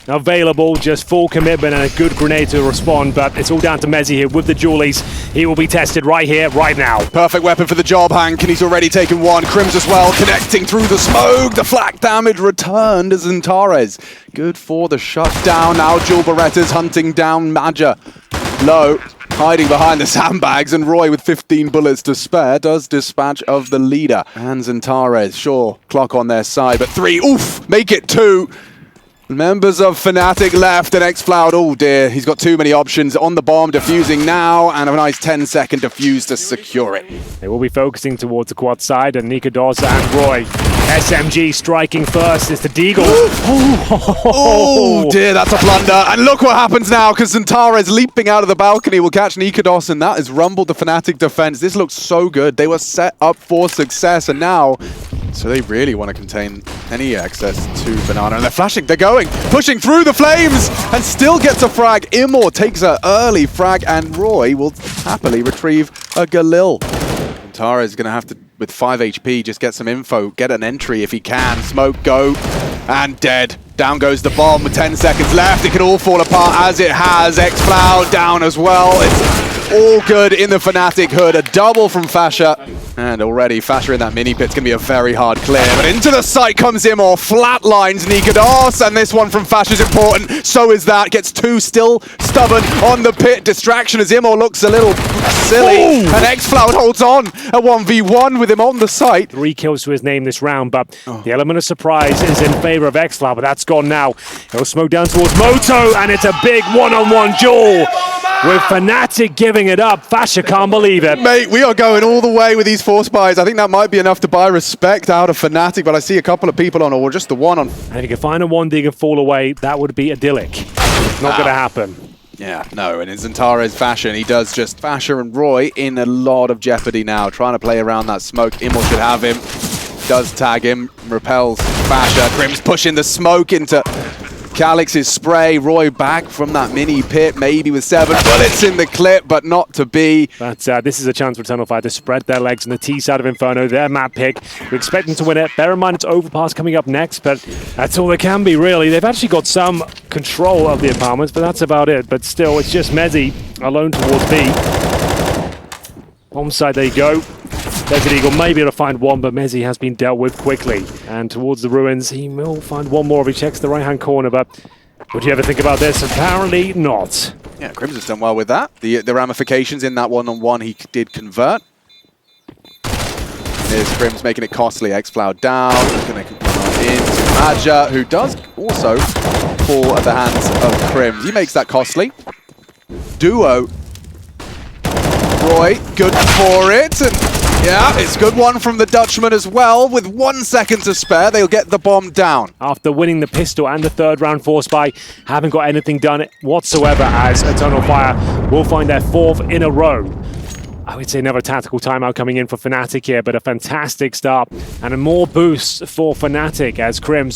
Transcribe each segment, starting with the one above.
available, just full commitment and a good grenade to respond, but it's all down to MIBR here with the dualies. He will be tested right here, right now. Perfect weapon for the job, Hank, and he's already taken one. Crims as well, connecting through the smoke. The flak damage returned as XANTARES. Good for the shutdown. Now Jewel Berettas hunting down MIBR. Low, hiding behind the sandbags, and Roy with 15 bullets to spare does dispatch of the leader. And XANTARES, sure, clock on their side, but 3, oof, make it 2. Members of fnatic left, and XCloud, oh dear, he's got too many options on the bomb, defusing now, and a nice 10-second defuse to secure it. They will be focusing towards the quad side, and NiKo and Roy. SMG striking first, it's the Deagle. Oh dear, that's a blunder, and look what happens now, because XANTARES leaping out of the balcony will catch NiKo, and that has rumbled the fnatic defense. This looks so good. They were set up for success, and now, so they really want to contain any access to Banana, and they're flashing, they're going, pushing through the flames, and still gets a frag. Immor takes an early frag, and Roy will happily retrieve a Galil. XANTARES is going to have to, with 5 HP, just get some info, get an entry if he can. Smoke, go, and dead. Down goes the bomb with 10 seconds left. It can all fall apart as it has. XCloud down as well. It's all good in the fnatic hood. A double from Fasha. And already Fasha in that mini pit's going to be a very hard clear. But into the site comes Immor. Flatlines NiKo. And this one from Fasha is important. So is that. Gets 2 still stubborn on the pit. Distraction as Immor looks a little silly. Ooh. And XCloud holds on. A 1v1 with him on the site. 3 kills to his name this round, but the element of surprise is in favor of XCloud, but that's gone now. He'll smoke down towards Moto, and it's a big one-on-one duel with fnatic giving it up. Fasha can't believe it. Mate, we are going all the way with these force buys. I think that might be enough to buy respect out of fnatic, but I see a couple of people on, or just the one on. And if you can find a 1D and fall away, that would be idyllic. Not going to happen. Yeah, no, and in XANTARES fashion, he does just Fasha and Roy in a lot of jeopardy now, trying to play around that smoke. Immor should have him. Does tag him, repels Fasha. Grim's pushing the smoke into Calix's spray. Roy back from that mini pit, maybe with 7 bullets in the clip, but not to be. But this is a chance for Eternal Fire to spread their legs on the T side of Inferno, their map pick. We expect them to win it. Bear in mind it's Overpass coming up next, but that's all they can be, really. They've actually got some control of the apartments, but that's about it. But still, it's just MIBR alone towards B. Bomb side, there you go. Desert Eagle may be able to find one, but MIBR has been dealt with quickly. And towards the ruins, he will find one more if he checks the right-hand corner, but would you ever think about this? Apparently not. Yeah, Crims has done well with that. The ramifications in that one-on-one he did convert. Here's Crims making it costly. XCloud down. Going to into MIBR, who does also fall at the hands of Crims. He makes that costly. Duo. Roy, good for it. And yeah, it's a good one from the Dutchman as well. With 1 second to spare, they'll get the bomb down. After winning the pistol and the 3rd round force buy, haven't got anything done whatsoever, as Eternal Fire will find their 4th in a row. I would say another tactical timeout coming in for fnatic here, but a fantastic start and a more boost for fnatic as Crims.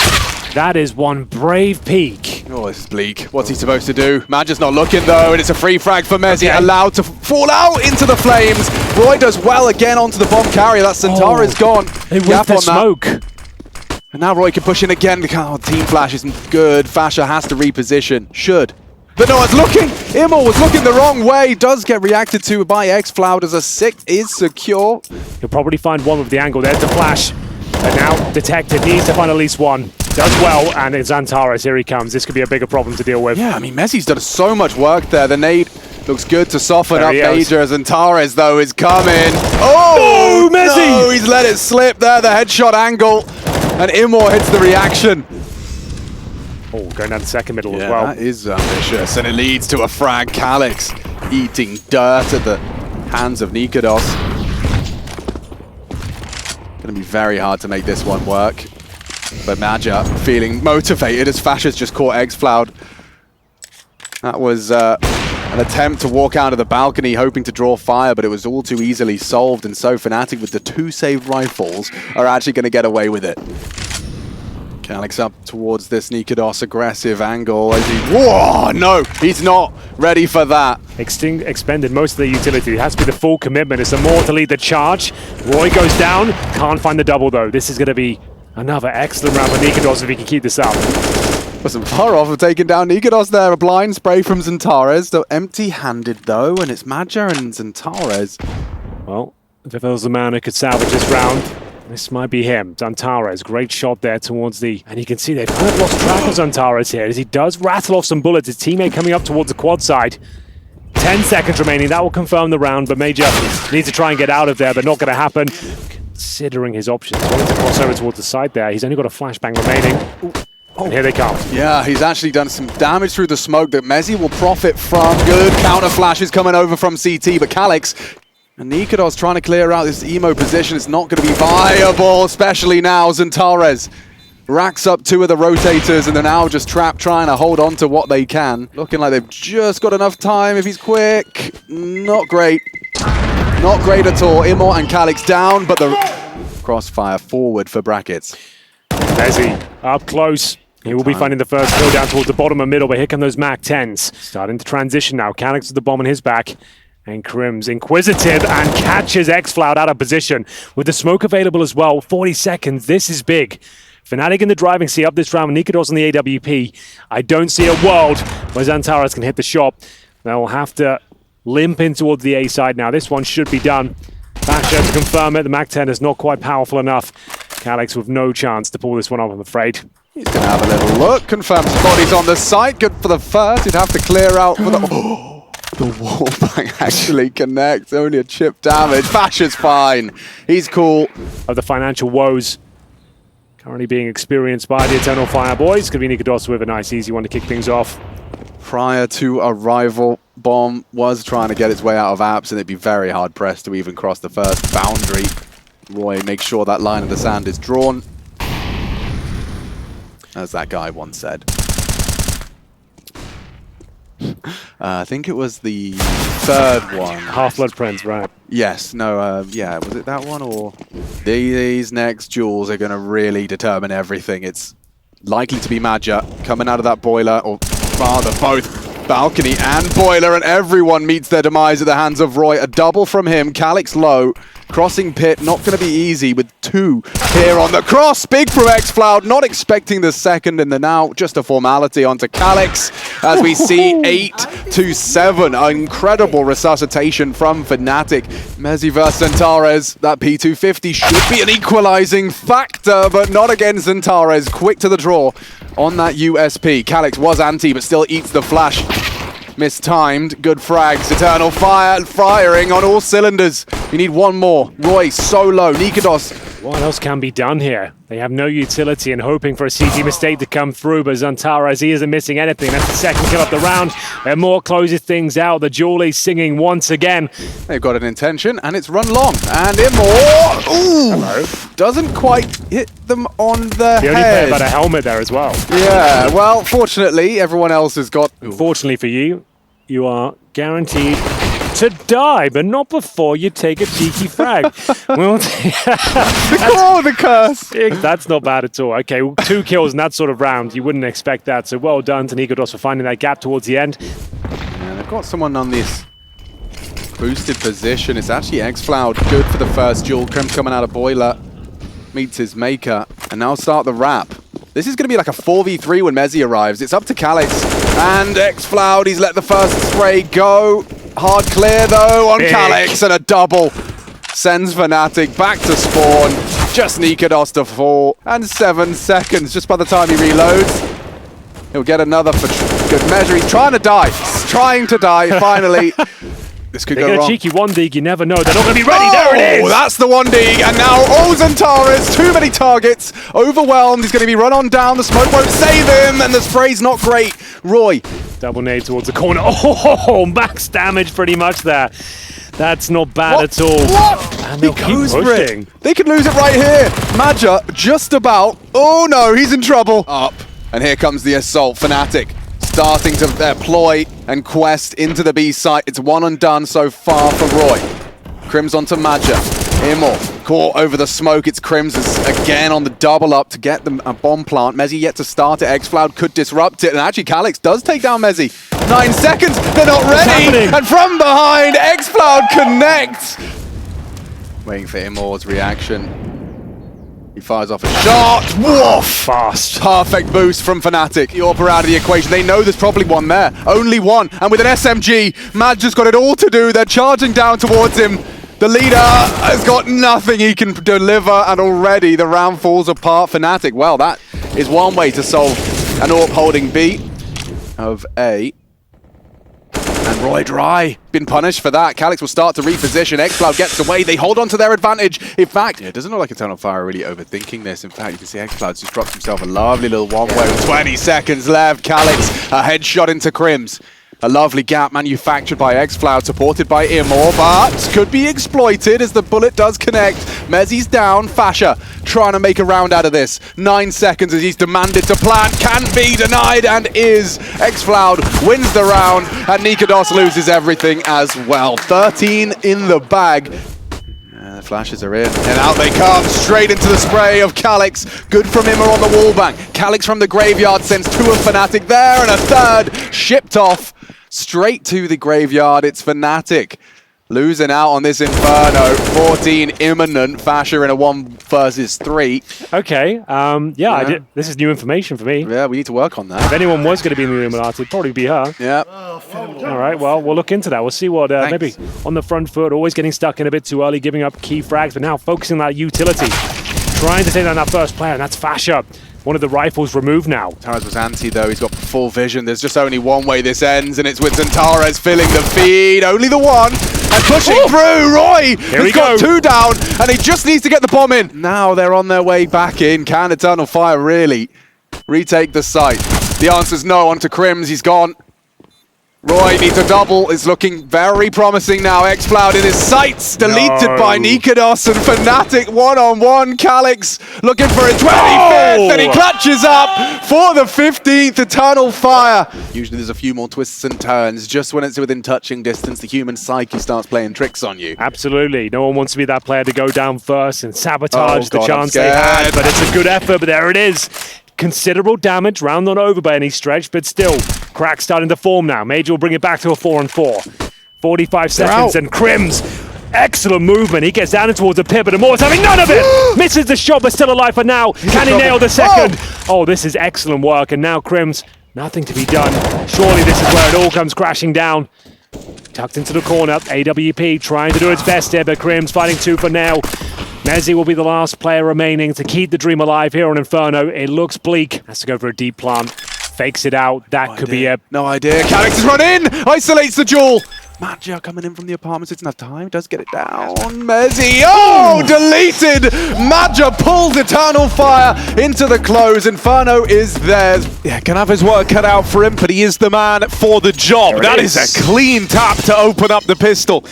That is one brave peek. Oh, this is bleak. What's he supposed to do? MIBR's not looking though, and it's a free frag for MIBR, okay. Allowed to fall out into the flames. Roy does well again onto the bomb carrier. That XANTARES gone. They whipped the smoke. And now Roy can push in again. Oh, team flash isn't good. Fasha has to reposition. Should. But no one's looking. Immor was looking the wrong way. Does get reacted to by XCloud as a 6 is secure. He'll probably find one with the angle. There's the flash. And now detected. Needs to find at least one. Does well, and it's XANTARES. Here he comes. This could be a bigger problem to deal with. Yeah, I mean, MIBR's done so much work there. The nade looks good to soften up Major as XANTARES, though, is coming. Oh, MIBR! No, he's let it slip there. The headshot angle. And Immor hits the reaction. Oh, going down the second middle as well. That is ambitious, and it leads to a frag. Calix eating dirt at the hands of NiKo. Going to be very hard to make this one work. But MIBR feeling motivated as Fasha's just caught XCloud. That was an attempt to walk out of the balcony hoping to draw fire, but it was all too easily solved, and so fnatic with the 2 saved rifles are actually going to get away with it. Calix up towards this NiKo aggressive angle as he... Whoa, no, he's not ready for that. Expended most of the utility. It has to be the full commitment. It's more to lead the charge. Roy goes down. Can't find the double, though. This is going to be another excellent round for NiKo if he can keep this up. Wasn't far off of taking down NiKo there. A blind spray from XANTARES. Still empty-handed though, and it's Maja and XANTARES. Well, if there's a man who could salvage this round, this might be him. XANTARES, great shot there towards the... And you can see they've kind of lost track of XANTARES here as he does rattle off some bullets. His teammate coming up towards the quad side. 10 seconds remaining, that will confirm the round, but Major needs to try and get out of there, but not going to happen. Considering his options, wanting to cross over towards the side there. He's only got a flashbang remaining. Oh, and here they come. Yeah, he's actually done some damage through the smoke that MIBR will profit from. Good counter flashes coming over from CT, but Calix and NiKo trying to clear out this emo position. It's not going to be viable, especially now. XANTARES racks up 2 of the rotators and they're now just trapped trying to hold on to what they can. Looking like they've just got enough time if he's quick. Not great. Not great at all. Immo and Calix down, but the crossfire forward for brackets. MIBR up close. He will be finding the first kill down towards the bottom and middle, but here come those MAC-10s. Starting to transition now. Calix with the bomb on his back. And Crims inquisitive and catches xFloud out of position. With the smoke available as well, 40 seconds. This is big. fnatic in the driving seat up this round. NiKo on the AWP. I don't see a world where XANTARES can hit the shot. They'll have to limp in towards the A side now. This one should be done. Basher to confirm it. The MAC-10 is not quite powerful enough. Calix with no chance to pull this one off, I'm afraid. He's going to have a little look. Confirms bodies on the site. Good for the first. He'd have to clear out for the... Oh, the wallbang actually connects. Only a chip damage. Basher's fine. He's cool. Of the financial woes currently being experienced by the Eternal Fire boys. Could be NiKo with a nice easy one to kick things off. Prior to arrival, Bomb was trying to get its way out of apps, and it'd be very hard pressed to even cross the first boundary. Roy makes sure that line of the sand is drawn. As that guy once said. I think it was the third one. Half-Blood Prince, right. Yes, no, yeah, was it that one or... These next duels are going to really determine everything. It's likely to be Maja coming out of that boiler, or rather both balcony and boiler, and everyone meets their demise at the hands of Roy. A double from him, Calix low. Crossing pit, not going to be easy with 2 here on the cross. Big from xFloud, not expecting the second, and the now just a formality onto Calix as we see 8-7. An incredible resuscitation from fnatic. MIBR versus XANTARES, that P250 should be an equalizing factor, but not against XANTARES. Quick to the draw on that USP. Calix was anti, but still eats the flash. Mistimed, good frags, Eternal Fire firing on all cylinders. You need one more. Roy, so low, NiKo. What else can be done here? They have no utility and hoping for a CT mistake to come through, but XANTARES, he isn't missing anything. That's the second kill of the round. And more closes things out. The Julie singing once again. They've got an intention, and it's run long. And Immo, ooh, doesn't quite hit them on the head. The only player about a helmet there as well. Yeah, well, fortunately, everyone else has got... Unfortunately for you, you are guaranteed to die, but not before you take a cheeky frag. Well, the curse. That's not bad at all. Okay, 2 kills in that sort of round. You wouldn't expect that. So well done to NiKo for finding that gap towards the end. Yeah, they've got someone on this boosted position. It's actually xFloud. Good for the first duel. Crims coming out of boiler. Meets his maker. And now start the wrap. This is going to be like a 4v3 when MIBR arrives. It's up to Calix. And xFloud, he's let the first spray go. Hard clear though on Calix, and a double sends fnatic back to spawn. Just NiKo to fall, and 7 seconds just by the time he reloads. He'll get another for good measure. He's trying to die. He's trying to die, finally. This could go wrong. A cheeky 1-dig, you never know. They're not going to be ready. There it is! That's the 1-dig, and now XANTARES, too many targets, overwhelmed. He's going to be run on down. The smoke won't save him, and the spray's not great. Roy. Double nade towards the corner. Oh, max damage pretty much there. That's not bad at all. What? And they'll keep pushing. They could lose it right here. Maja just about. Oh no, he's in trouble. Up. And here comes the assault. fnatic starting to ploy and quest into the B site. It's one and done so far for Roy. Crims onto Maja. Immo caught over the smoke. It's Crims again on the double up to get them a bomb plant. MIBR yet to start it. xFloud could disrupt it. And actually Calix does take down MIBR. 9 seconds. They're not ready. And from behind, xFloud connects. Waiting for Immo's reaction. He fires off a shot. Woof! Fast. Perfect boost from fnatic. Yorpa out of the equation. They know there's probably one there. Only one. And with an SMG, MOUZ just got it all to do. They're charging down towards him. The leader has got nothing he can deliver, and already the round falls apart. fnatic, well, that is one way to solve an AWP holding B of A. And Roy Dry been punished for that. Calyx will start to reposition. XCloud gets away. They hold on to their advantage. In fact, it doesn't look like Eternal Fire are really overthinking this. In fact, you can see XCloud just drops himself a lovely little one-way with 20 seconds left. Calyx, a headshot into Crims. A lovely gap manufactured by XCloud, supported by Immor, but could be exploited as the bullet does connect. Mezzi's down. Fasha trying to make a round out of this. 9 seconds as he's demanded to plant. Can be denied and is. XCloud wins the round, and NiKo loses everything as well. 13 in the bag. The flashes are in, and out they come, straight into the spray of Calyx. Good from Immor on the wallbang. Calyx from the graveyard sends 2 of fnatic there, and a third shipped off straight to the graveyard. It's fnatic losing out on this Inferno. 14 imminent. Fasher in a 1 versus 3. Okay, yeah. This is new information for me. Yeah, we need to work on that. If anyone was going to be in the Illuminati, it'd probably be her. Yeah. All right, well, we'll look into that. We'll see what, maybe on the front foot, always getting stuck in a bit too early, giving up key frags, but now focusing on that utility. Trying to take down that first player, and that's Fasher. One of the rifles removed now. XANTARES was anti though, he's got full vision. There's just only one way this ends, and it's with XANTARES filling the feed. Only the one, and pushing through. Roy has got 2 down, and he just needs to get the bomb in. Now they're on their way back in. Can Eternal Fire really retake the site? The answer's no. On to Crims, he's gone. Roy needs a double. It's looking very promising now. XCloud in his sights, deleted by NiKo, and fnatic one-on-one. Calyx looking for a 25th, and he clutches up for the 15th. Eternal Fire. Usually there's a few more twists and turns. Just when it's within touching distance, the human psyche starts playing tricks on you. Absolutely. No one wants to be that player to go down first and sabotage the chance they had, but it's a good effort, but there it is. Considerable damage, round not over by any stretch, but still, Crack starting to form now. Major will bring it back to a 4-on-4. 45 seconds, and Crims, excellent movement. He gets down and towards the pit, but Immor's having none of it! Misses the shot, but still alive for now. Can he nail the second? Oh, this is excellent work, and now Crims, nothing to be done. Surely this is where it all comes crashing down. Tucked into the corner, AWP trying to do its best here, but Crims fighting 2 for now. Mezzi will be the last player remaining to keep the dream alive here on Inferno. It looks bleak. Has to go for a deep plant. Fakes it out. That could be a... No idea. Calyx has run in! Isolates the duel! Magia coming in from the apartments. Doesn't have time. Does get it down. Mezzi. Oh! Deleted! Magia pulls Eternal Fire into the close. Inferno is theirs. Yeah, can have his work cut out for him, but he is the man for the job. That is a clean tap to open up the pistol.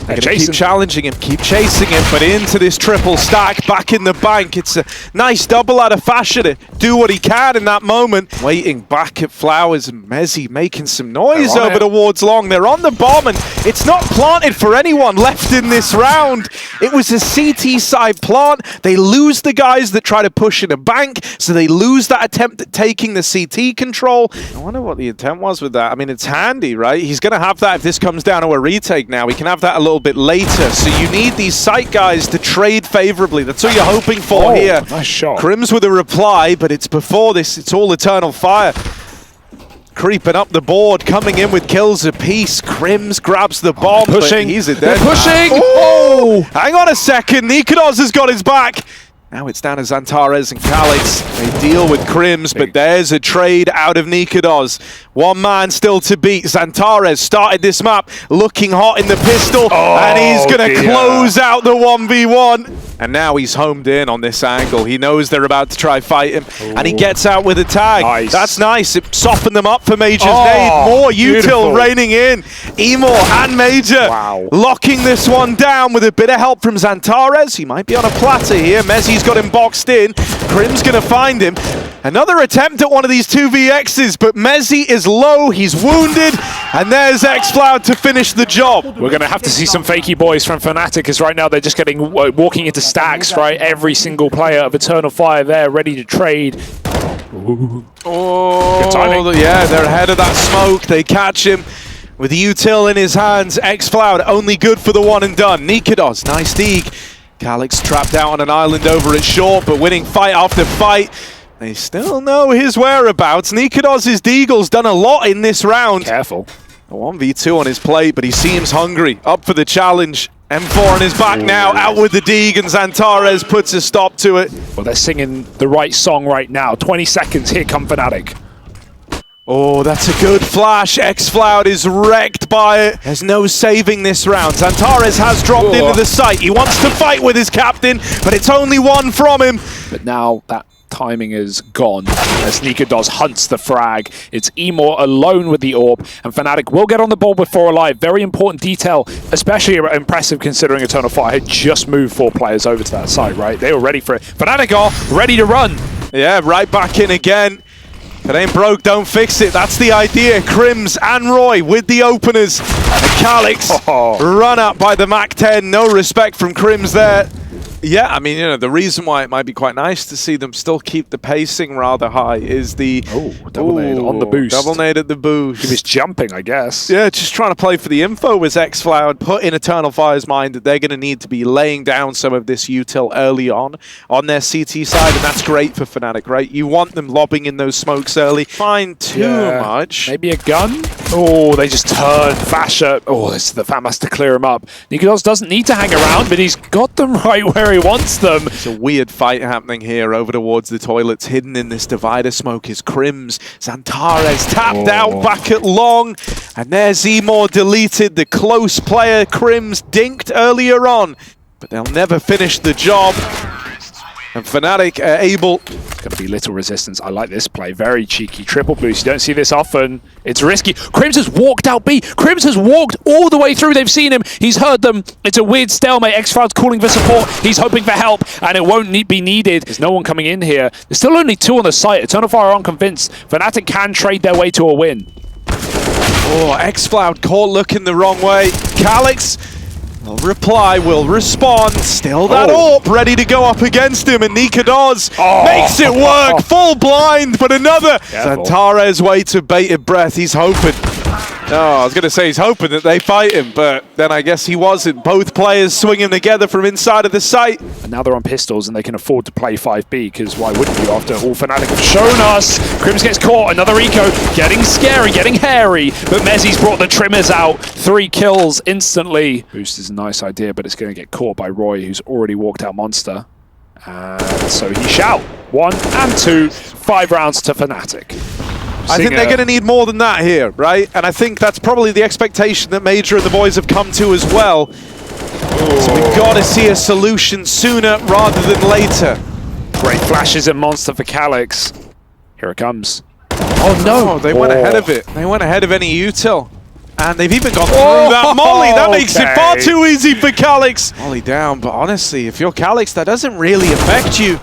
They're going to keep challenging him, keep chasing him, but into this triple stack, back in the bank. It's a nice double out of Fasha to do what he can in that moment. Waiting back at Flowers, and Mezzi making some noise over towards Long. They're on the bomb, and it's not planted for anyone left in this round. It was a CT side plant. They lose the guys that try to push in a bank, so they lose that attempt at taking the CT control. I wonder what the intent was with that. I mean, it's handy, right? He's going to have that if this comes down to a retake now. He can have that a little bit later, so you need these site guys to trade favorably. That's all you're hoping for here. Nice shot. Crims with a reply, but it's before this. It's all Eternal Fire. Creeping up the board, coming in with kills apiece. Crims grabs the bomb, pushing. He's a dead pushing! Man. Oh! Hang on a second, NiKo has got his back. Now it's down to XANTARES and Calyx. They deal with Crims, but there's a trade out of NiKo. One man still to beat. XANTARES started this map looking hot in the pistol, and he's going to close out the 1v1. And now he's homed in on this angle. He knows they're about to try fight him, and he gets out with a tag. Nice. That's nice. It softened them up for Major's nade. More util raining in. Immor and Major locking this one down with a bit of help from XANTARES. He might be on a platter here. Mezzi's got him boxed in. Crim's going to find him. Another attempt at one of these 2vx's, but Mezzi is low, he's wounded, and there's XCloud to finish the job. We're going to have to see some fakey boys from fnatic, as right now they're just getting walking into stacks, right? Every single player of Eternal Fire there, ready to trade. Ooh. Oh, good timing. Yeah, they're ahead of that smoke. They catch him with the util in his hands. XCloud only good for the one and done. NiKo, nice dig. Calyx trapped out on an island over at short, but winning fight after fight. They still know his whereabouts. NiKo's Deagle's done a lot in this round. Careful. A 1v2 on his plate, but he seems hungry. Up for the challenge. M4 on his back now, out with the Deag, and XANTARES puts a stop to it. Well, they're singing the right song right now. 20 seconds, here come fnatic. Oh, that's a good flash. xFloud is wrecked by it. There's no saving this round. XANTARES has dropped into the site. He wants to fight with his captain, but it's only one from him. But now that timing is gone as NiKo hunts the frag. It's Emor alone with the orb, and fnatic will get on the ball before alive. Very important detail, especially impressive considering Eternal Fire had just moved 4 players over to that side, right? They were ready for it. fnatic are ready to run. Yeah, right back in again. If it ain't broke, don't fix it. That's the idea. Crims and Roy with the openers. And Calyx run up by the MAC-10. No respect from Crims there. Yeah, I mean, you know, the reason why it might be quite nice to see them still keep the pacing rather high is the... double nade on the boost. Double nade at the boost. He was jumping, I guess. Yeah, just trying to play for the info was xFloud. Put in Eternal Fire's mind that they're going to need to be laying down some of this util early on their CT side, and that's great for fnatic, right? You want them lobbing in those smokes early. Find too much. Maybe a gun? Oh, they just turn Fasher. Oh, this is the Fam has to clear him up. NiKo doesn't need to hang around, but he's got them right where he wants them. It's a weird fight happening here over towards the toilets. Hidden in this divider smoke is Crims. XANTARES tapped out back at long. And there's Emor deleted. The close player Crims dinked earlier on. But they'll never finish the job. And fnatic are able... Going to be little resistance. I like this play. Very cheeky. Triple boost. You don't see this often. It's risky. Crims has walked out B. Crims has walked all the way through. They've seen him. He's heard them. It's a weird stalemate. xFloud's calling for support. He's hoping for help, and it won't be needed. There's no one coming in here. There's still only 2 on the site. Eternal Fire aren't convinced. fnatic can trade their way to a win. Oh, xFloud caught looking the wrong way. Calyx will reply, will respond. Still that AWP ready to go up against him, and NiKo makes it work. Full blind, but another. XANTARES way to bated breath. He's hoping. Oh, I was going to say he's hoping that they fight him, but then I guess he wasn't. Both players swinging together from inside of the site. And now they're on pistols and they can afford to play 5B, because why wouldn't you after all fnatic have shown us? Crims gets caught, another eco, getting scary, getting hairy, but Mezzi's brought the trimmers out. 3 kills instantly. Boost is a nice idea, but it's going to get caught by Roy, who's already walked out monster. And so he shout. 1 and 2, 5 rounds to fnatic. I think they're going to need more than that here, right? And I think that's probably the expectation that Major and the boys have come to as well. So we've got to see a solution sooner rather than later. Great flashes at Monster for Calyx. Here it comes. Oh no! They went ahead of it. They went ahead of any util. And they've even gone through that molly. That makes it far too easy for Calyx. Molly down, but honestly, if you're Calyx, that doesn't really affect you.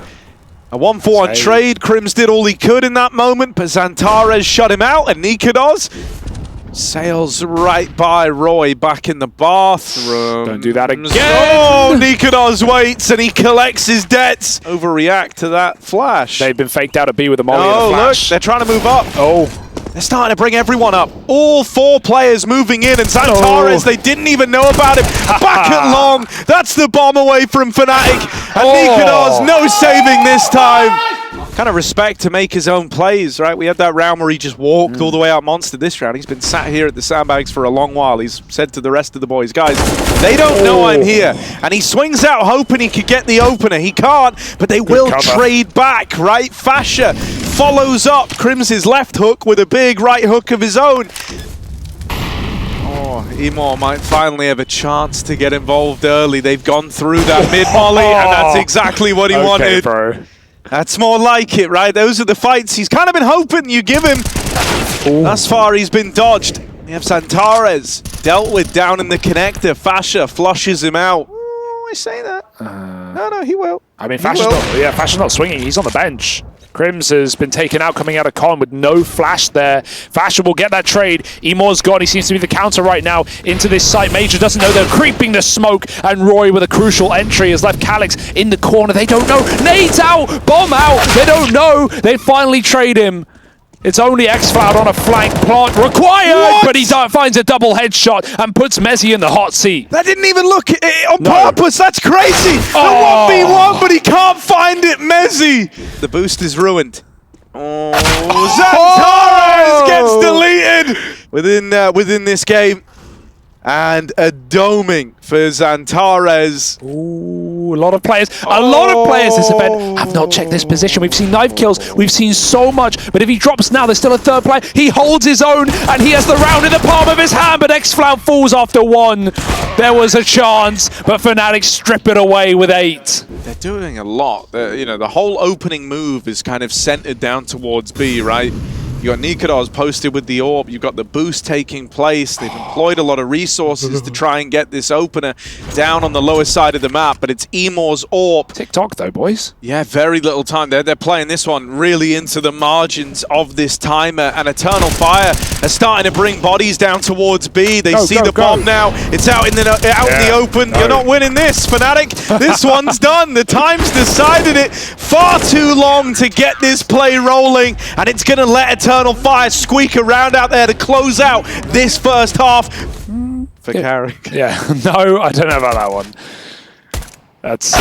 A 1-4 on trade. Crims did all he could in that moment, but XANTARES shut him out, and NiKo sails right by Roy back in the bathroom. Don't do that again. Oh, NiKo waits, and he collects his debts. Overreact to that flash. They've been faked out a B with a molly and a flash. Look, they're trying to move up. They're starting to bring everyone up. All 4 players moving in, and XANTARES, they didn't even know about him. Back at long. That's the bomb away from fnatic. And NiKo, no saving this time. Kind of respect to make his own plays, right? We had that round where he just walked all the way out monster. This round, he's been sat here at the sandbags for a long while. He's said to the rest of the boys, guys, they don't know I'm here. And he swings out hoping he could get the opener. He can't, but they will trade back, right? Fasher follows up Crims' left hook with a big right hook of his own. Emor might finally have a chance to get involved early. They've gone through that mid-molly, and that's exactly what he wanted. Bro. That's more like it, right? Those are the fights he's kind of been hoping you give him. Thus far, he's been dodged. We have XANTARES dealt with down in the connector. Fasher flushes him out. I say that. No, he will. I mean, Fasher's not swinging. He's on the bench. Crims has been taken out coming out of con with no flash there. Fasher will get that trade. Emor's gone. He seems to be the counter right now into this site. Major doesn't know they're creeping the smoke, and Roy with a crucial entry has left Calyx in the corner. They don't know. Nade's out. Bomb out. They don't know. They finally trade him. It's only XCloud on a flank, plant required, What? but he finds a double headshot and puts MIBR in the hot seat. That didn't even look on purpose. That's crazy. Oh. The 1v1, but he can't find it. MIBR. The boost is ruined. Oh, XANTARES gets deleted within this game. And a doming for XANTARES. Ooh, a lot of players this event have not checked this position. We've seen knife kills, we've seen so much, but if he drops now, there's still a third player. He holds his own, and he has the round in the palm of his hand, but XCloud falls after 1. There was a chance, but fnatic strip it away with 8. They're doing a lot. You know, the whole opening move is kind of centered down towards B, right? You got NiKo posted with the AWP. You've got the boost taking place. They've employed a lot of resources to try and get this opener down on the lower side of the map, but it's Emo's AWP. TikTok though, boys. Yeah, very little time. They're playing this one really into the margins of this timer, and Eternal Fire are starting to bring bodies down towards B. They see the bomb now. It's out in the open. You're not winning this, fnatic. This one's done. The time's decided it. Far too long to get this play rolling, and it's going to let Eternal Fire squeak around out there to close out this first half for Carrick. Yeah, no, I don't know about that one. That's,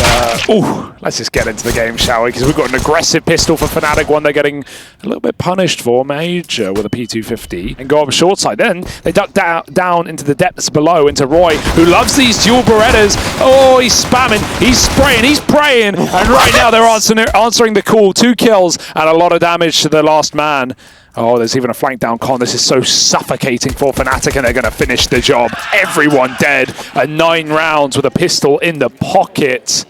let's just get into the game, shall we? Because we've got an aggressive pistol for fnatic, one they're getting a little bit punished for, Major with a P250, and go up short side. Then they duck down into the depths below, into Roy, who loves these dual Berettas. Oh, he's spamming, he's spraying, he's praying, and right now they're answering the call. 2 kills and a lot of damage to the last man. Oh, there's even a flank down con. This is so suffocating for fnatic, and they're going to finish the job. Everyone dead. 9 rounds with a pistol in the pocket.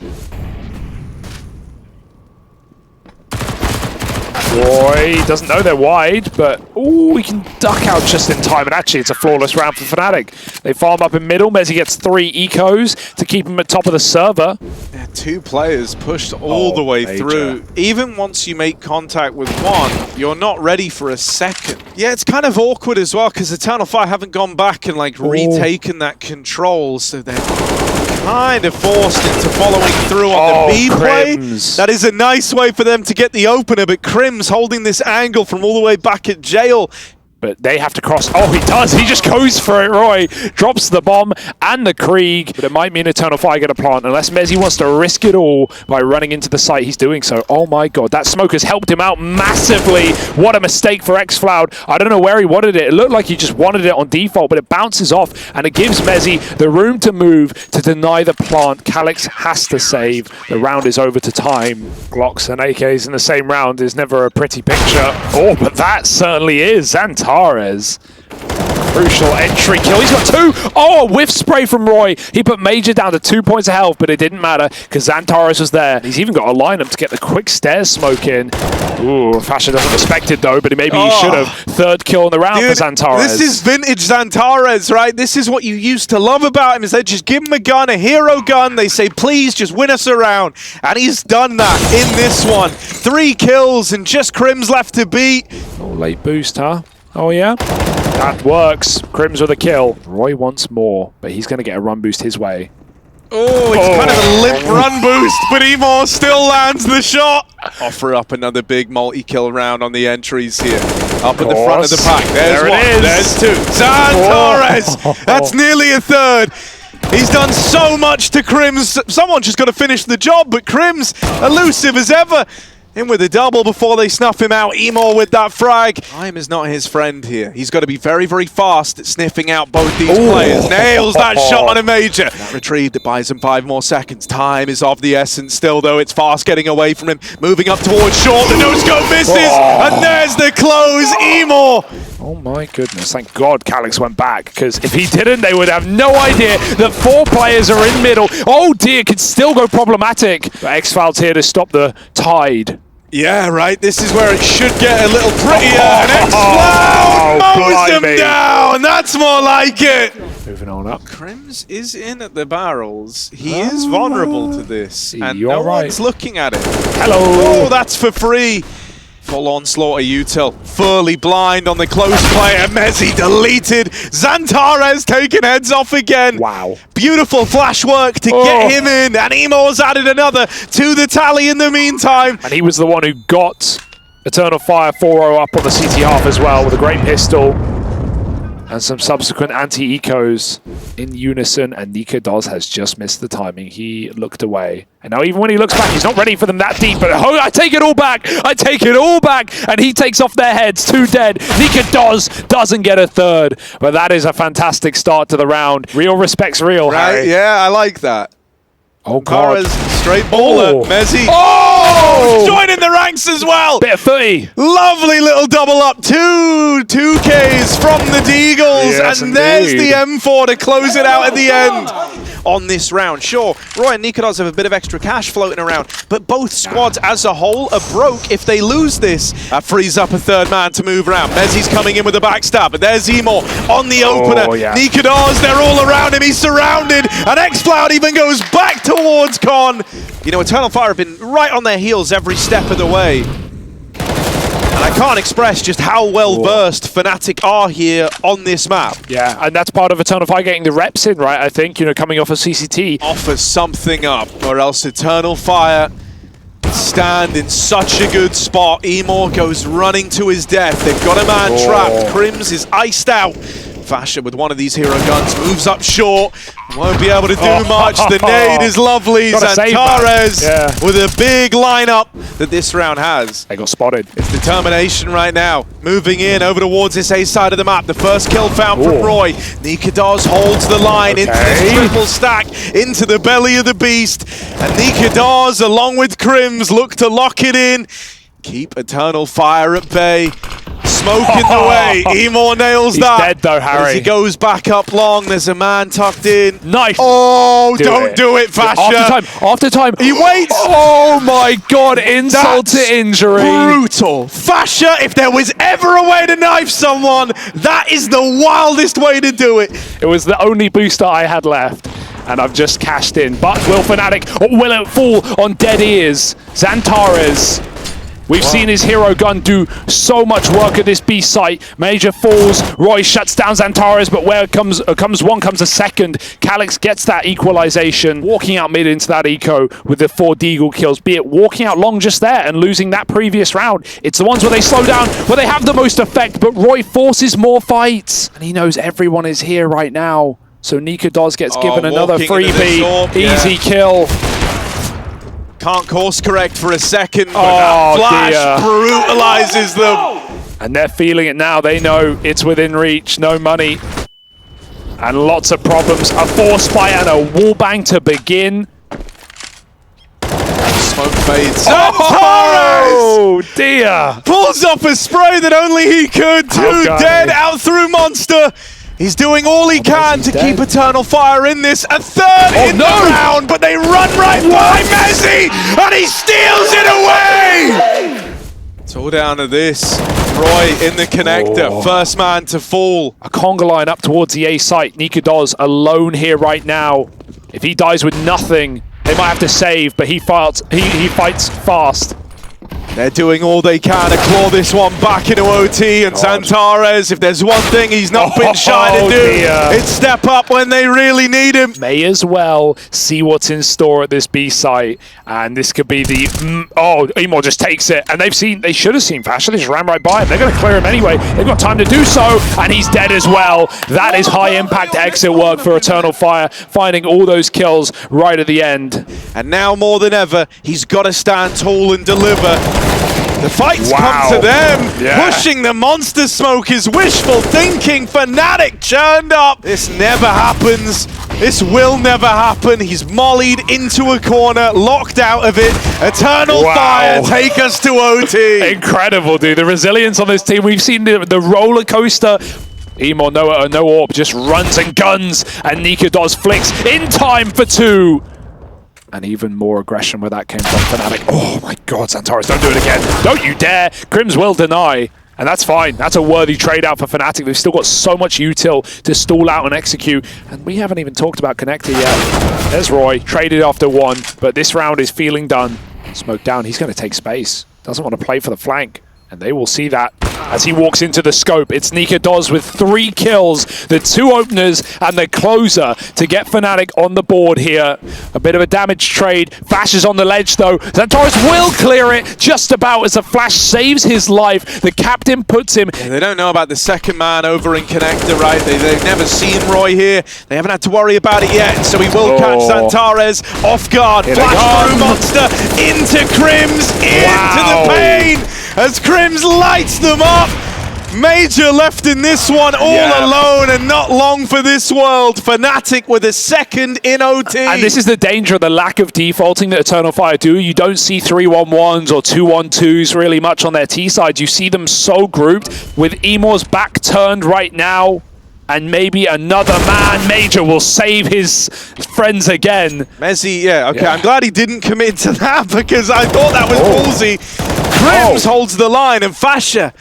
Roy doesn't know they're wide, but ooh, he can duck out just in time. And actually, it's a flawless round for fnatic. They farm up in middle. MIBR gets 3 ecos to keep him at top of the server. Yeah, 2 players pushed all the way through. Even once you make contact with one, you're not ready for a second. Yeah, it's kind of awkward as well, because Eternal Fire haven't gone back and like retaken that control, so they're kind of forced into following through on the B play. That is a nice way for them to get the opener, but Crim's holding this angle from all the way back at jail. But they have to cross. Oh, he does. He just goes for it, Roy. Drops the bomb and the Krieg. But it might mean Eternal Fire get a plant, unless MIBR wants to risk it all by running into the site. He's doing so. Oh my god, that smoke has helped him out massively. What a mistake for XCloud. I don't know where he wanted it. It looked like he just wanted it on default, but it bounces off, and it gives MIBR the room to move to deny the plant. Calyx has to save. The round is over to time. Glocks and AKs in the same round is never a pretty picture. Oh, but that certainly is. XANTARES. Crucial entry kill. He's got 2. Oh, a whiff spray from Roy. He put Major down to 2 points of health, but it didn't matter because XANTARES was there. He's even got a lineup to get the quick stairs smoke in. Ooh, Fasher doesn't respect it though, but maybe he should have. 3rd kill in the round for XANTARES. This is vintage XANTARES, right? This is what you used to love about him, is they just give him a gun, a hero gun. They say, please just win us around. And he's done that in this one. 3 kills and just Crim's left to beat. Oh, late boost, huh? Oh, yeah? That works. Crim's with a kill. Roy wants more, but he's going to get a run boost his way. Oh, it's kind of a limp run boost, but Emo still lands the shot. Offer up another big multi-kill round on the entries here. Up at the front of the pack. There's one. There's 2. XANTARES! That's nearly a 3rd. He's done so much to Crim's. Someone just got to finish the job, but Crim's elusive as ever. In with a double before they snuff him out. Emo with that frag. Time is not his friend here. He's got to be very, very fast at sniffing out both these players. Nails that shot on a Major. That retrieved. It buys him 5 more seconds. Time is of the essence still, though. It's fast getting away from him. Moving up towards short. The no-scope misses. And there's the close. Emo. Oh my goodness, thank God Calyx went back, because if he didn't, they would have no idea that 4 players are in middle. Oh dear, could still go problematic. But XCloud's here to stop the tide. Yeah, right, this is where it should get a little prettier. And XCloud mows them down. That's more like it. Moving on up. Crims is in at the barrels. He is vulnerable to this. And no one's looking at it. Hello. Oh, that's for free. Full onslaught of util. Fully blind on the close player. MIBR deleted. XANTARES taking heads off again. Wow. Beautiful flash work to get him in. And Emo's added another to the tally in the meantime. And he was the one who got Eternal Fire 4-0 up on the CT half as well with a great pistol. And some subsequent anti-ecos in unison, and NiKo has just missed the timing. He looked away. And now even when he looks back, he's not ready for them that deep. But oh, I take it all back! I take it all back! And he takes off their heads, 2 dead. NiKo doesn't get a third. But that is a fantastic start to the round. Real respects real, Right? Harry. Yeah, I like that. Oh, God. Straight baller. Oh. Messi. Oh! Joining the ranks as well. Bit of footy. Lovely little double up. 2Ks from the Deagles. Yes, and there's indeed. the M4 to close it out at the end. On this round. Sure, Roy and NiKo have a bit of extra cash floating around, but both squads as a whole are broke. If they lose this, that frees up a third man to move around. Mezzi's coming in with a backstab, but there's Emor on the opener. Oh, yeah. NiKo, they're all around him. He's surrounded, and xCloud even goes back towards Con. You know, Eternal Fire have been right on their heels every step of the way. And I can't express just how well versed fnatic are here on this map. Yeah, and that's part of Eternal Fire getting the reps in, right? I think, you know, coming off of CCT. Offers something up, or else Eternal Fire stand in such a good spot. Emor goes running to his death. They've got a man trapped. Crims is iced out. Fasher with one of these hero guns moves up short. Won't be able to do much. The nade is lovely. XANTARES with a big lineup that this round has. They got spotted. It's determination right now. Moving in over towards this A side of the map. The first kill found from Roy. NiKo holds the line into this triple stack, into the belly of the beast. And NiKo, along with Crims, look to lock it in. Keep Eternal Fire at bay. Smoke in the way. Emor nails He's that. dead though, Harry. As he goes back up long, there's a man tucked in. Nice. Oh, don't do it, Fasher. After time. He waits. Oh my God, insult to injury. Brutal. Fasher, if there was ever a way to knife someone, that is the wildest way to do it. It was the only booster I had left. And I've just cashed in. But will fnatic, or will it fall on dead ears? XANTARES. We've seen his hero gun do so much work at this B site. Major falls, Roy shuts down XANTARES, but where comes one, comes a second. Calyx gets that equalization, walking out mid into that eco with the 4 Deagle kills, be it walking out long just there and losing that previous round. It's the ones where they slow down, where they have the most effect, but Roy forces more fights. And he knows everyone is here right now. So NiKo gets given another freebie, easy kill. Can't course correct for a second, but that flash brutalizes them. And they're feeling it now. They know it's within reach. No money. And lots of problems. A force spy and a wallbang to begin. Smoke fades. Oh dear. Pulls off a spray that only he could. 2 dead out through Monster. He's doing all he can to keep Eternal Fire in this. A third in the round, but they run right by Messi, and he steals it away! It's all down to this. Roy in the connector, first man to fall. A conga line up towards the A site. NiKo alone here right now. If he dies with nothing, they might have to save, but he fights fast. They're doing all they can to claw this one back into OT, and XANTARES, if there's one thing he's not been shy to do, it's step up when they really need him. May as well see what's in store at this B site, and this could be the Emor just takes it, and they should have seen Fasher. They just ran right by him. They're going to clear him anyway. They've got time to do so, and he's dead as well. That is high impact exit work for Eternal Fire, finding all those kills right at the end. And now more than ever, he's got to stand tall and deliver. The fights come to them. Pushing the monster smoke is wishful thinking. fnatic churned up. This never happens. This will never happen. He's mollied into a corner, locked out of it. Eternal Fire take us to OT. Incredible, dude. The resilience on this team. We've seen the roller coaster. Emor, no orb, just runs and guns, and NiKo flicks in time for 2. And even more aggression where that came from fnatic. Oh my God, XANTARES, don't do it again. Don't you dare. Crims will deny. And that's fine. That's a worthy trade out for fnatic. They've still got so much util to stall out and execute. And we haven't even talked about Connector yet. There's Roy, traded after 1. But this round is feeling done. Smoke down. He's going to take space. Doesn't want to play for the flank. And they will see that as he walks into the scope. It's NiKo with 3 kills, the 2 openers and the closer to get fnatic on the board here. A bit of a damage trade. Flash is on the ledge though. XANTARES will clear it just about as a Flash saves his life. The captain puts him. Yeah, they don't know about the second man over in Connector, right? They've never seen Roy here. They haven't had to worry about it yet, so he will catch XANTARES off guard. Flash through Monster into Crims, into the pain as Crims lights them up. Major left in this one all alone, and not long for this world. fnatic with a second in OT. And this is the danger of the lack of defaulting that Eternal Fire do. You don't see 3-1-1s or 2-1-2s really much on their T side. You see them so grouped with Emor's back turned right now. And maybe another man, Major, will save his friends again. Messi, okay, I'm glad he didn't commit to that because I thought that was ballsy. Crims holds the line and Fasha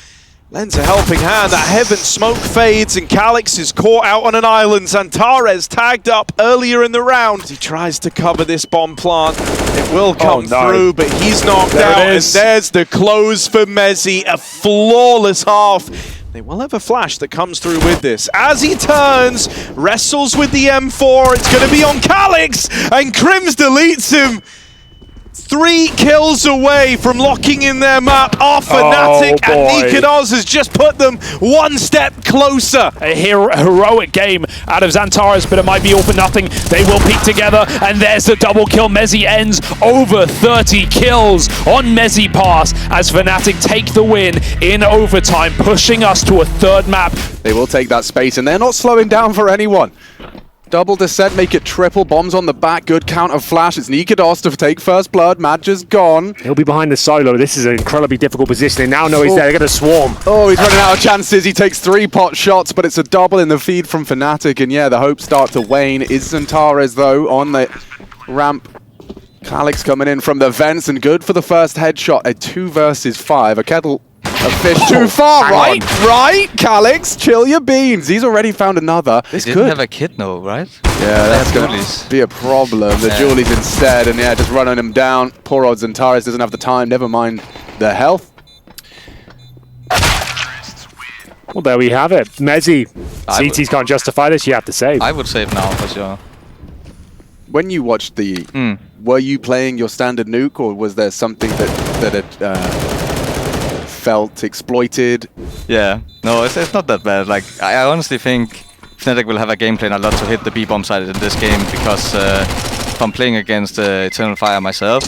lends a helping hand. That heaven smoke fades and Calix is caught out on an island. XANTARES tagged up earlier in the round. He tries to cover this bomb plant. It will come through, but he's knocked out. And there's the close for Messi. A flawless half. They will have a flash that comes through with this. As he turns, wrestles with the M4. It's going to be on Calix, and Crims deletes him. 3 kills away from locking in their map. Our fnatic and NiKo has just put them one step closer. A heroic game out of XANTARES, but it might be all for nothing. They will peek together, and there's the double kill. Mezzi ends over 30 kills on Mezzi Pass as fnatic take the win in overtime, pushing us to a 3rd map. They will take that space, and they're not slowing down for anyone. Double descent, make it triple. Bombs on the back, good counter flash. It's NiKo to take first blood. Madja's gone. He'll be behind the solo. This is an incredibly difficult position. They now know he's there. They're going to swarm. Oh, he's running out of chances. He takes 3 pot shots, but it's a double in the feed from fnatic. And yeah, the hopes start to wane. Is XANTARES, though, on the ramp. Calix coming in from the vents, and good for the first headshot. A 2 versus 5. A kettle. A fish too far, right? Calix, chill your beans. He's already found another. They didn't have a kit, no, right? Yeah, that's going to be a problem. The Julies instead, and yeah, just running him down. Poor old XANTARES doesn't have the time, never mind the health. Well, there we have it. Mezzi. CTs can't justify this, you have to save. I would save now, for sure. When you watched the... Were you playing your standard nuke, or was there something that it... felt exploited? Yeah, no, it's not that bad. Like, I honestly think fnatic will have a game plan a lot to hit the B-bomb side in this game, because if I'm playing against Eternal Fire myself,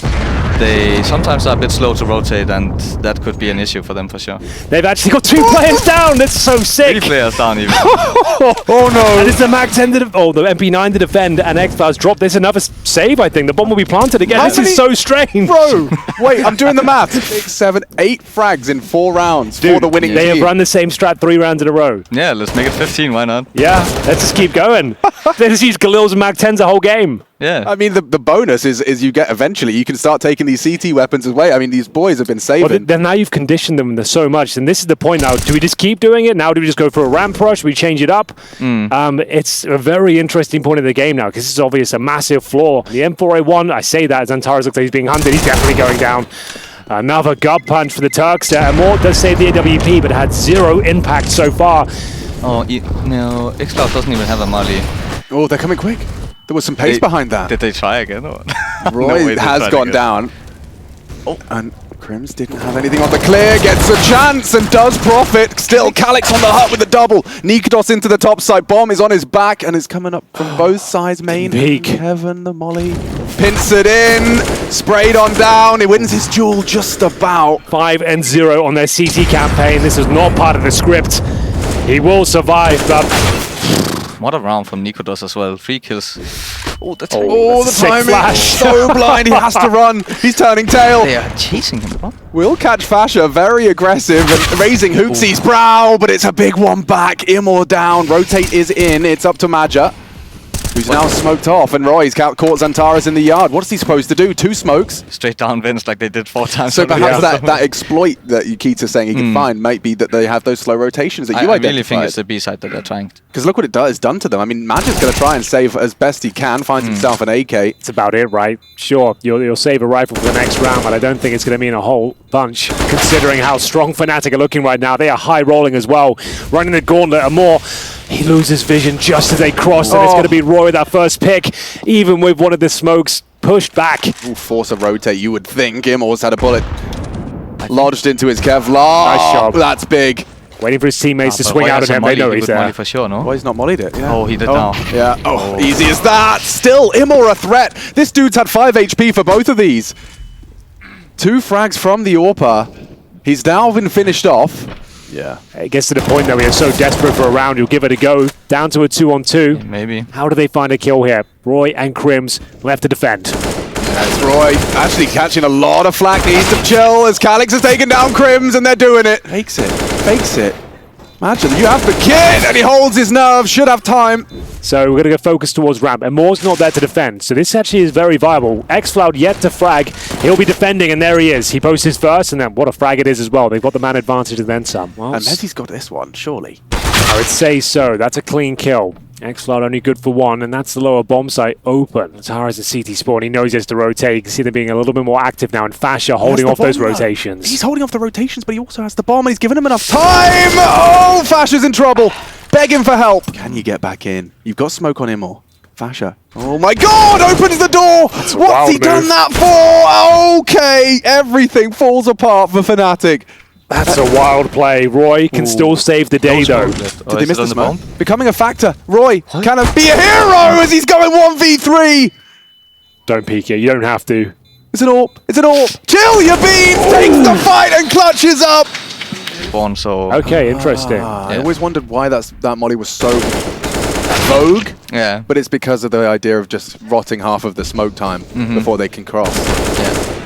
they sometimes are a bit slow to rotate, and that could be an issue for them for sure. They've actually got 2 players down. That's so sick. 3 players down even. Oh no! And it's the Mac 10 to the MP9 to defend, and X-Files drop. There's another save, I think. The bomb will be planted again. This is so strange. Bro, wait, I'm doing the math. 6, 7, 8 frags in 4 rounds for the winning They team. have run the same strat 3 rounds in a row. Yeah, let's make it 15, why not? Yeah, let's just keep going. They just use Galils and Mac 10s the whole game. Yeah. I mean, the bonus is you get eventually, you can start taking these CT weapons away. I mean, these boys have been saving. Well, then now you've conditioned them so much, and this is the point now. Do we just keep doing it? Now do we just go for a ramp rush? We change it up? It's a very interesting point of the game now, because this is obviously a massive flaw. The M4A1, I say that, as XANTARES looks like he's being hunted. He's definitely going down. Another gut punch for the Turks there. More does save the AWP, but had 0 impact so far. Oh, no, X-Cloud doesn't even have a molly. Oh, they're coming quick. There was some pace behind that. Did they try again? Or? Roy has gone down. Oh, and Crims didn't have anything on the clear, gets a chance and does profit. Still Calix on the hut with the double. NiKo into the top side. Bomb is on his back and is coming up from both sides. Main. Kevin the molly. Pints it in. Sprayed on down. He wins his duel just about. 5-0 on their CT campaign. This is not part of the script. He will survive, but... What a round from NiKo as well. 3 kills. Oh, that's the timing. Flash. So blind, he has to run. He's turning tail. They are chasing him, bro. Will catch Fasha, very aggressive, and raising Hoopsy's brow, but it's a big one back. Imor down. Rotate is in. It's up to Madja. who's now smoked off, and Roy's caught XANTARES in the yard. What's he supposed to do? 2 smokes? Straight down Vince like they did 4 times. So already. perhaps that exploit that Yukita's saying he can find might be that they have those slow rotations that you I identified. really think it's the B side that they're trying. Because look what it's done to them. I mean, Magic's going to try and save as best he can, finds himself an AK. It's about it, right? Sure, you'll save a rifle for the next round, but I don't think it's going to mean a whole bunch, considering how strong fnatic are looking right now. They are high rolling as well, running the gauntlet and more. He loses vision just as they cross, and it's going to be Roy with that first pick, even with one of the smokes pushed back. Ooh, force a rotate, you would think. Immor's had a bullet lodged into his Kevlar. Nice job. That's big. Waiting for his teammates to But swing Roy out has at a him. molly, They know he he's would there. molly for sure, no? Oh, he's not mollied it. Yeah. Oh, he did now. Yeah. Oh, easy as that. Still, Immor a threat. This dude's had 5 HP for both of these. 2 frags from the AWP. He's now been finished off. Yeah. It gets to the point that we are so desperate for a round, you'll give it a go. Down to a 2-on-2. Maybe. How do they find a kill here? Roy and Crims left to defend. That's Roy actually catching a lot of flack. Needs to chill as Calix has taken down Crims, and they're doing it. Fakes it. Fakes it. Imagine, you have the kid, and he holds his nerve. Should have time. So we're going to go focus towards ramp, and Moore's not there to defend. So this actually is very viable. XFloud yet to frag. He'll be defending, and there he is. He posts his first, and then what a frag it is as well. They've got the man advantage and then some. Well, And Messi's got this one, surely. I would say so. That's a clean kill. XFloud only good for 1, and that's the lower bomb site open. Tara's a CT spawn. He knows he has to rotate. You can see them being a little bit more active now, and Fasha holding off those rotations. He's holding off the rotations, but he also has the bomb, and he's given him enough time. Oh, Fasha's in trouble. Begging for help. Can you get back in? You've got smoke on him, or Fasha. Oh my God! Opens the door. What's he done that for? Okay, everything falls apart for fnatic. That's a wild play. Roy can still save the day, though. Did they miss the smoke? Becoming a factor. Roy can be a hero as he's going 1v3. Don't peek it. You don't have to. It's an AWP. It's an AWP. Chill your beans. Takes the fight and clutches up. Spawn, so... Okay, interesting. I always wondered why that molly was so vogue. Yeah. But it's because of the idea of just rotting half of the smoke time before they can cross. Yeah.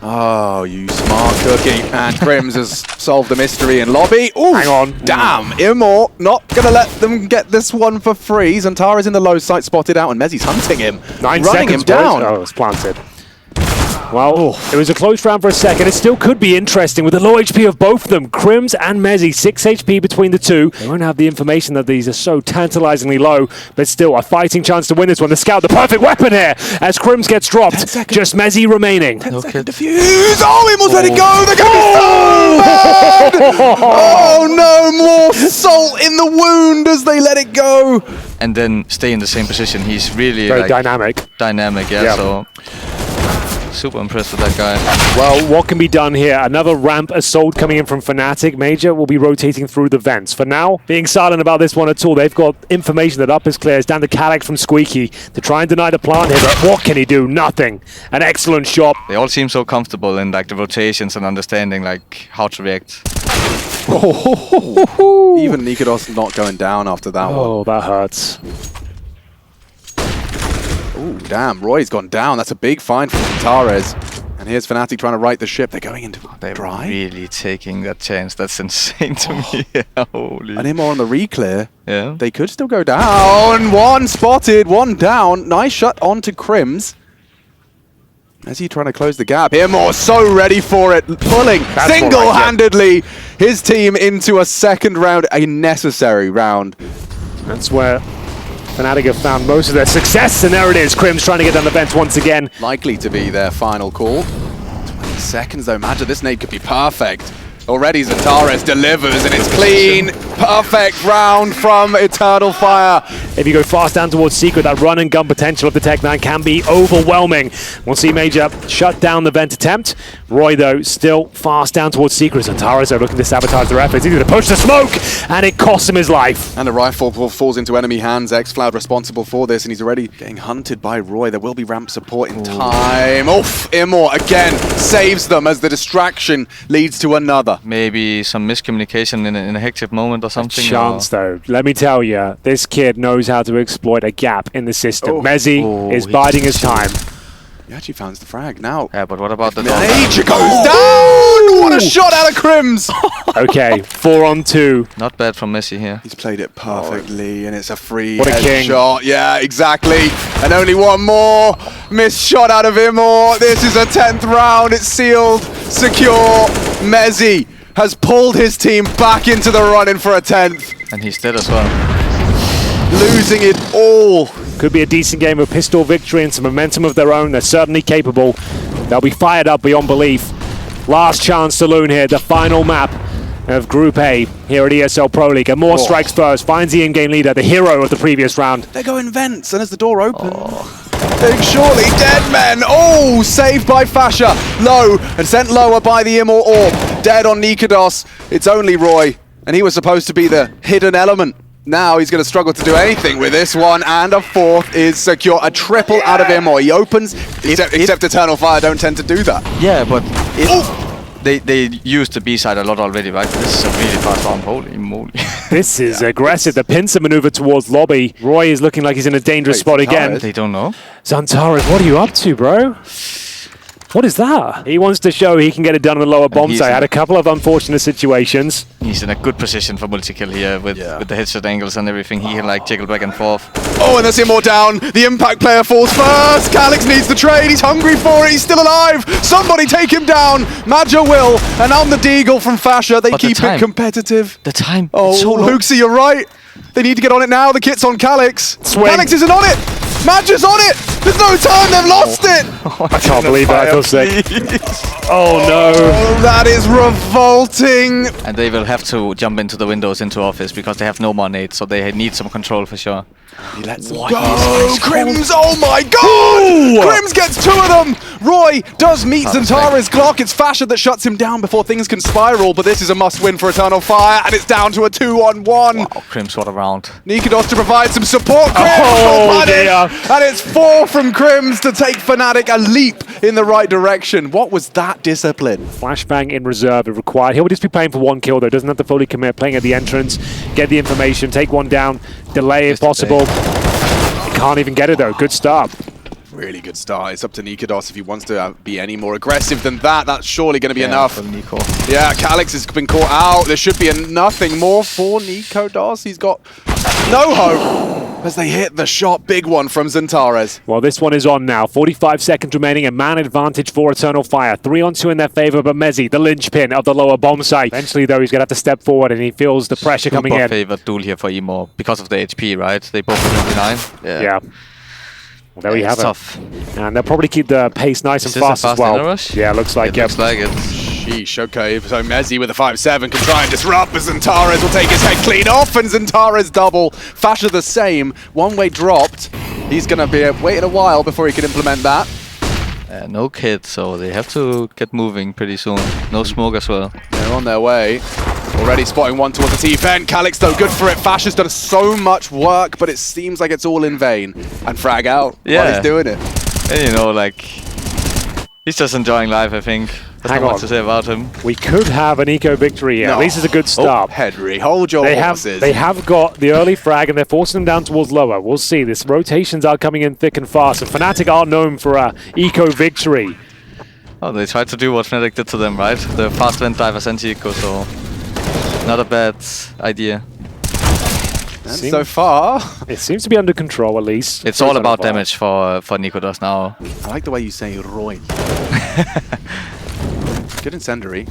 Oh, you smart cookie. And Crims has solved the mystery in lobby. Ooh, hang on. Damn, Immor not going to let them get this one for free. XANTARES in the low site, spotted out, and Mezzi's hunting him. 9 running seconds him down. Oh, it's planted. Well, it was a close round for a second. It still could be interesting with the low HP of both of them. Crims and Mezzi, 6 HP between the two. They won't have the information that these are so tantalizingly low, but still a fighting chance to win this one. The scout, the perfect weapon here as Crims gets dropped. Just Mezzi remaining. 10-second defuse. Oh, Immor's let it go. They're going to be so bad. Oh no, more salt in the wound as they let it go. And then stay in the same position. He's really Very like, dynamic. Dynamic, yeah. So super impressed with that guy. Well, what can be done here? Another ramp assault coming in from fnatic. Major will be rotating through the vents. For now, being silent about this one at all. They've got information that up is clear. It's down to Calix from Squeaky to try and deny the plant here, but what can he do? Nothing. An excellent shot. They all seem so comfortable in like the rotations and understanding like how to react. Even NiKo not going down after that one. Oh, that hurts. Ooh, damn, Roy's gone down. That's a big find from XANTARES. And here's fnatic trying to right the ship. They're going into dry. Really taking that chance. That's insane to me. Holy. And Immor on the reclear. Yeah. They could still go down. One spotted, one down. Nice shot onto Crims. As he trying to close the gap. Immor so ready for it. Pulling single-handedly his team into a second round. A necessary round. That's where fnatic have found most of their success, and there it is. Crims trying to get down the vents once again. Likely to be their final call. 20 seconds though. Imagine this nade could be perfect. Already XANTARES delivers, and it's clean. Perfect round from Eternal Fire. If you go fast down towards Secret, that run and gun potential of the Tech-9 can be overwhelming. We'll see Major shut down the vent attempt. Roy, though, still fast down towards Secret. XANTARES are looking to sabotage their efforts. He's going to push the smoke, and it costs him his life. And the rifle falls into enemy hands. XFloud responsible for this, and he's already getting hunted by Roy. There will be ramp support in time. Oof, Immor again saves them as the distraction leads to another. Maybe some miscommunication in a hectic moment or something. Chance, though. Let me tell you, this kid knows how to exploit a gap in the system. Mezzi is biding his time. He actually finds the frag now. Yeah, but what about the Major goes down! What a shot out of Crims! Okay, 4-on-2. Not bad from Messi here. He's played it perfectly, and it's a free What a king. shot. Yeah, exactly. And only one more missed shot out of Immor. This is a 10th round. It's sealed, secure. Mezzi has pulled his team back into the run-in for a 10th. And he's dead as well. Losing it all. Could be a decent game of pistol victory and some momentum of their own. They're certainly capable. They'll be fired up beyond belief. Last chance saloon here, the final map of Group A here at ESL Pro League. And more strikes first, finds the in-game leader, the hero of the previous round. They're going vents, and as the door opens, think surely dead men. Oh, saved by Fasha. Low, and sent lower by the Immor Orb. Dead on Nikados. It's only Roy, and he was supposed to be the hidden element. Now he's going to struggle to do anything with this one, and a 4th is secure. A triple out of Immor. He opens, except Eternal Fire don't tend to do that. Yeah, but they used the B side a lot already, right? This is a really fast round. Holy moly. This is aggressive. The pincer maneuver towards lobby. Roy is looking like he's in a dangerous spot again. They don't know. XANTARES, what are you up to, bro? What is that? He wants to show he can get it done on the lower bomb site. Had a couple of unfortunate situations. He's in a good position for multi-kill here with the headshot angles and everything. He can like jiggle back and forth. Oh, and there's Immor down. The impact player falls first. Calix needs the trade. He's hungry for it. He's still alive. Somebody take him down. Maja will. And on the deagle from Fasha. They keep it competitive. The time. Oh, so Luxie, you're right. They need to get on it now. The kit's on Calix. Swing. Calix isn't on it. Maja's on it. There's no time. They've lost it. I can't believe that. I feel sick. Oh, no. Oh, that is revolting. And they will have to jump into the windows into office because they have no more nades, so they need some control for sure. He lets them go. Crims, oh my god! Crims gets 2 of them! Roy does meet XANTARES' Glock. It's Fasha that shuts him down before things can spiral, but this is a must-win for Eternal Fire, and it's down to a 2-on-1. Wow, Crims, what a round. Nikados to provide some support. And it's 4 from Crims to take fnatic a leap in the right direction. What was that discipline? Flashbang in reserve is required. He'll just be playing for 1 kill though. Doesn't have to fully commit. Playing at the entrance, get the information, take 1 down, delay if possible. Can't even get it though. Good start. Really good start. It's up to Nikados if he wants to be any more aggressive than that. That's surely going to be enough. From NiKo. Yeah, Calix has been caught out. There should be nothing more for Nikados. He's got no hope as they hit the shot. Big one from XANTARES. Well, this one is on now. 45 seconds remaining. A man advantage for Eternal Fire. 3-on-2 in their favor, but Mezzi, the linchpin of the lower bomb site. Eventually, though, he's going to have to step forward, and he feels the pressure coming in. Favored duel here for Immor because of the HP, right? They both have 29. Yeah. Well, there we have tough. it. And they'll probably keep the pace nice and fast as well. Yeah, looks like it. Looks like it. Sheesh, okay. So Mezzi with a 5-7 can try and disrupt, but XANTARES will take his head clean off, and XANTARES double. Fasha the same. One-way dropped. He's going to be waiting a while before he can implement that. No kit, so they have to get moving pretty soon. No smoke as well. They're on their way. Already spotting 1 towards the T-Fen. Calix, though, good for it. Fasha's done so much work, but it seems like it's all in vain. And frag out while he's doing it. And you know, like, he's just enjoying life, I think. There's not much to say about him. We could have an eco victory here. At least it's a good start. Henry, hold your horses. They have got the early frag, and they're forcing them down towards lower. We'll see. This rotations are coming in thick and fast, and fnatic are known for a eco victory. Oh, they tried to do what fnatic did to them, right? The fast vent divers anti-eco, so not a bad idea. And so far, it seems to be under control, at least. It's all about damage for Nikados now. I like the way you say Roy. Good incendiary.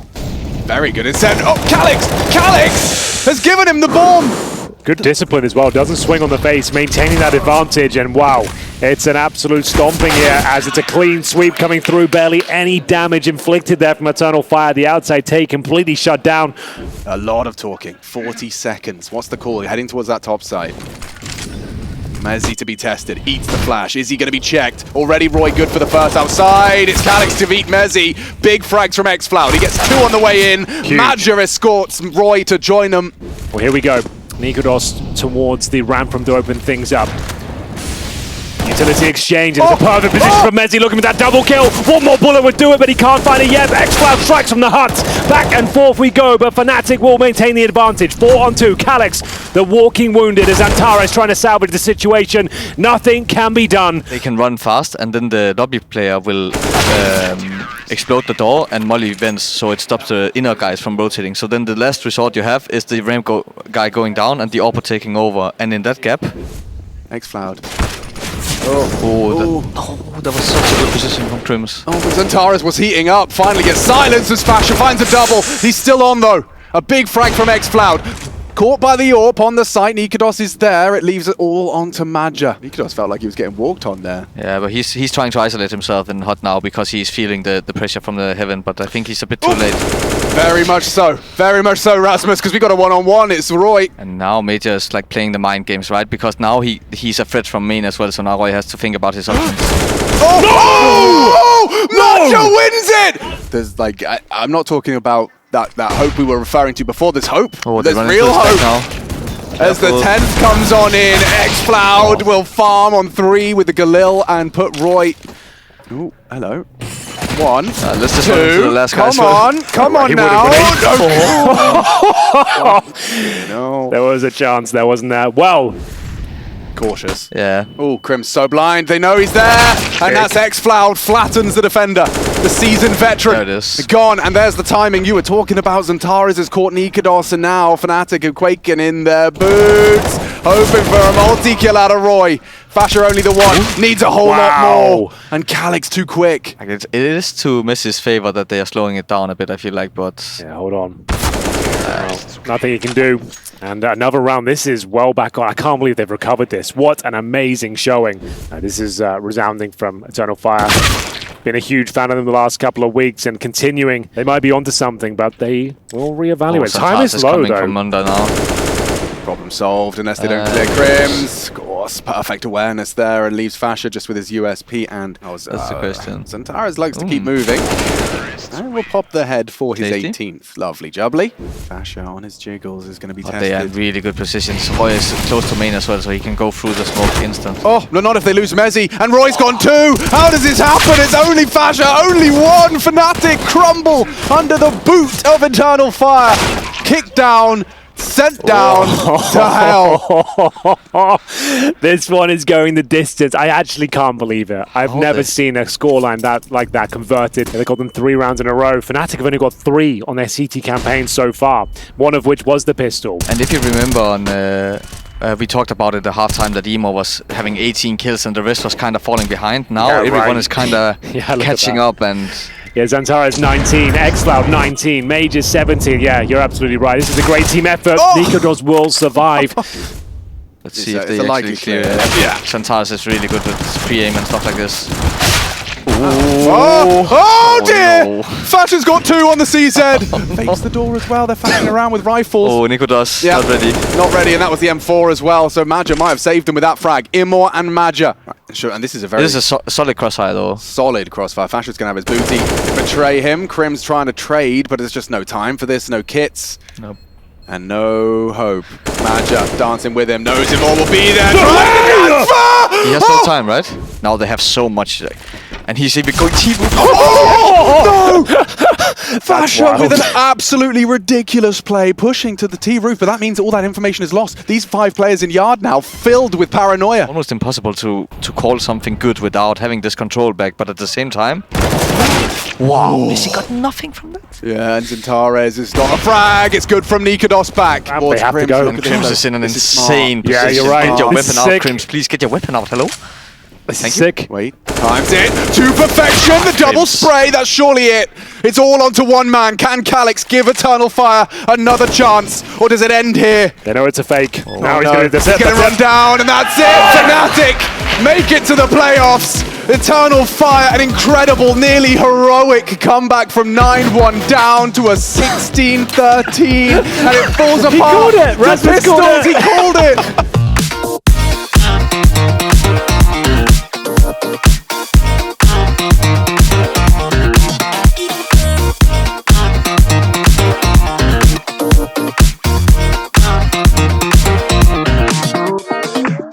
Very good incendiary. Oh, Calix! Calix has given him the bomb! Good discipline as well. Doesn't swing on the face, maintaining that advantage. And wow, it's an absolute stomping here as it's a clean sweep coming through. Barely any damage inflicted there from Eternal Fire. The outside take completely shut down. A lot of talking. 40 seconds. What's the call? You're heading towards that top side. Mezzi to be tested. Eats the flash. Is he going to be checked? Already Roy good for the first outside. It's Calix to beat Mezzi. Big frags from xFloud. He gets 2 on the way in. Maja escorts Roy to join them. Well, here we go. Nikados towards the ramp from to open things up. Utility exchange, and it's a perfect position for Mezzi looking for that double kill. One more bullet would do it, but he can't find it yet. XCloud strikes from the hut. Back and forth we go, but fnatic will maintain the advantage. 4-on-2. Calyx, the walking wounded, as XANTARES trying to salvage the situation. Nothing can be done. They can run fast, and then the lobby player will explode the door and molly vents, so it stops the inner guys from rotating. So then the last resort you have is the ramp guy going down and the AWP taking over. And in that gap... XCloud. that was such a good position from Crims. Oh, but XANTARES was heating up. Finally gets silenced as Fasher finds a double. He's still on though. A big frag from XCloud. Caught by the AWP on the site. NiKo is there. It leaves it all onto MAJA. NiKo felt like he was getting walked on there. Yeah, but he's trying to isolate himself in hot now because he's feeling the pressure from the heaven, but I think he's a bit too late. Very much so, Rasmus, because we got a one-on-one. It's Roy. And now MAJA is like playing the mind games, right? Because now he's a threat from main as well, so now Roy has to think about his options. MAJA wins it! There's like, I'm not talking about that hope we were referring to before. There's hope. There's real hope. Now. As the 10th comes on in, XCloud will farm on 3 with the Galil and put Roy... Ooh, hello. 1, let's just 2, run into the last come on now. No. There was a chance there, wasn't there? Well, cautious. Yeah. Oh, Crim's so blind. They know he's there. And that's XCloud flattens the defender. The seasoned veteran. There it is. Gone. And there's the timing you were talking about. XANTARES has caught NiKo, and now fnatic are quaking in their boots. Hoping for a multi-kill out of Roy. Fasher only the one. Needs a whole lot more. And Calyx too quick. It is to Messi's favor that they are slowing it down a bit, I feel like, but... yeah, hold on. Nothing he can do. And another round. This is well back on. I can't believe they've recovered this. What an amazing showing. This is resounding from Eternal Fire. Been a huge fan of them the last couple of weeks and continuing. They might be onto something, but they will reevaluate. Time is low, coming though. from under now. Problem solved unless they don't clear Crims. Of course, perfect awareness there and leaves Fasher just with his USP and... That's the question. XANTARES likes to keep moving. And will pop the head for his 18th. Lovely jubbly. Fasher on his jiggles is going to be tested. They are in really good positions. Roy is close to main as well, so he can go through the smoke instant. Oh, no, not if they lose Mezzi. And Roy's gone too. How does this happen? It's only Fasher. Only one. fnatic crumble under the boot of Eternal Fire. Kicked down. Sent down to hell. This one is going the distance. I actually can't believe it. I've never seen a scoreline like that converted. They got them 3 rounds in a row. fnatic have only got 3 on their CT campaign so far, one of which was the pistol. And if you remember on we talked about it at halftime that Emo was having 18 kills and the rest was kind of falling behind. Now everyone is kind of catching up and... yeah, XANTARES 19, XCloud 19, MAJA 17. Yeah, you're absolutely right. This is a great team effort. NiKo will survive. Let's see if they actually clear it. Yeah, XANTARES is really good with pre-aim and stuff like this. Oh dear! No. Fasher's got 2 on the CZ. Fakes the door as well. They're fighting around with rifles. Oh, NiKo not ready. Not ready, and that was the M4 as well. So MAJA might have saved him with that frag. Immor and MAJA. Sure, and this is a very... this is a solid crossfire though. Solid crossfire. Fasher's going to have his booty betray him. Crim's trying to trade, but there's just no time for this. No kits. Nope. And no hope. MAJA dancing with him. Knows Immor will be there. He has no time, right? Now they have so much... and he's even going T-move. Oh, no! Fasher with an absolutely ridiculous play, pushing to the T-roof, but that means all that information is lost. These 5 players in yard now, filled with paranoia. Almost impossible to call something good without having this control back, but at the same time... wow, Messi got nothing from that. Yeah, and XANTARES is not a frag. It's good from NiKo back. They have to go. And Crims is in an insane position. Yeah, you're right. Get your weapon out, sick. Crims. Please get your weapon out. Hello? This is sick. Wait, times it to perfection. The double spray, that's surely it. It's all onto one man. Can Calyx give Eternal Fire another chance, or does it end here? They know it's a fake. Now he's No, going to he's gonna run down, and that's it. fnatic make it to the playoffs. Eternal Fire, an incredible, nearly heroic comeback from 9-1 down to a 16-13, and it falls apart. He called it. The Pistols, he called it.